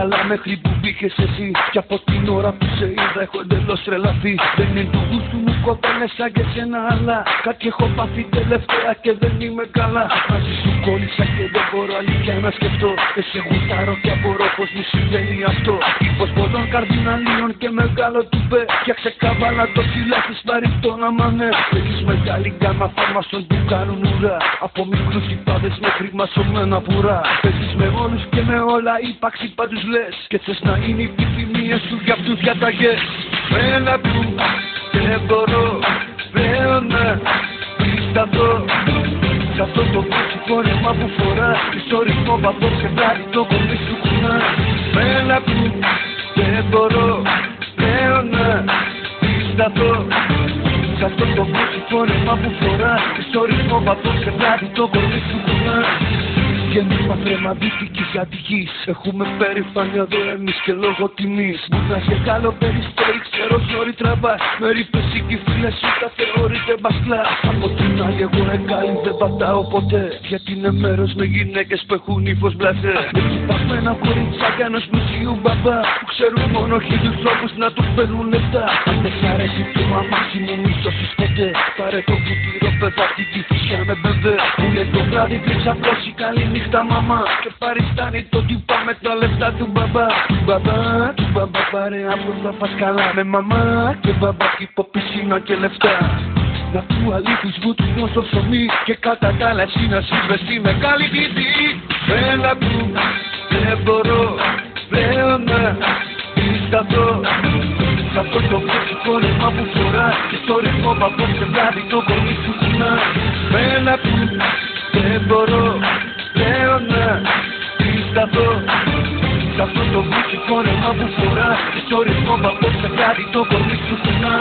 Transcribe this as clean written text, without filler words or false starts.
καλά μέχρι που μπήκες εσύ. Κι από την ώρα που σε είδα έχω εντελώς τρελαθεί. Δεν είναι του γούστου μου κοπέλες σαν και σένα, αλλά κάτι έχω πάθει τελευταία και δεν είμαι καλά. Μαζί σου κόλλησα και δεν μπορώ αλήθεια να σκεφτώ. Εσύ γουστάρω και απορώ πως μου συμβαίνει αυτό. Πως πολλών καρδιναλίων και μεγάλο τουπέ. Φτιάξε καβάλα το φυλάχεις βαρύτο να μανέ. Έχεις μεγάλη γκάμα φάρμασων που κάνουν ουρά. Από μικρούς υπάδες μέχρι μασωμένα πουρά. Παίζεις με όλους και με όλα, ύπαρξη πάντους λες. Και θες να είναι οι επιθυμίες σου για αυτούς διαταγές. Μένα που δεν μπορώ πλέον να πισταθώ σ' αυτό το πούτσι φόρεμα που φοράς. Και στο ρυθμό βαθώ σε βράδυ το κορμί σου κουνά. Μένα που δεν μπορώ πλέον να πισταθώ σ' αυτό το πούτσι φόρεμα που φοράς. Και στο ρυθμό βαθώ σε βράδυ το κορμί σου κουνά. Γέννημα θρεμαδίτικης Αττικής. Έχουμε περηφάνεια εδώ εμείς και λόγω τιμής. Μπουνάς και καλό περιστέρι, ξέρω ζόρι τραβάς. Με ρίπες οι κυφίλες σου τα θεωρείται μπασκλάς. Από την άλλη εγώ εγκάλι δεν πατάω ποτέ. Γιατί είναι μέρος με γυναίκες που έχουν ύφος μπλαζέ. Εκεί παγμένα κοριτσάκια ενός πλουσίου μπαμπά που ξέρουν μόνο χίλιους τρόπους να τους παίρνουν λεφτά. Αν δεν σ' αρέσει το μαμάκι μου μη σώσεις ποτέ. Πάρε το κουτίρο παιδάκι τη φυσιά με μπεμπέ. Που είναι το βράδυ πριν ξαπλώσει καλή νύχτα μαμά. Και παριστάνει το τυπά με τα λεφτά του μπαμπά. Του μπαμπά παρέα πως θα πας καλά με μαμά. Και μπαμπά κήπο πισίνα και λεφτά. Να του αλήθεις βούτυνο στο ψωμί. Και κατά τα άλλα εσύ να συμβεστεί με καλή τύχη. Έλα που δεν μπορώ πλέον να πισταθώ σ' αυτό το πούτσι φόρεμα που φοράς. Και στο ρυθμό παπώ σε βράδυ το κορμί σου κουνά. Έλα που δεν μπορώ πλέον να πισταθώ σ' αυτό το πούτσι φόρεμα που φοράς. Και στο ρυθμό παπώ σε βράδυ το κορμί σου κουνά.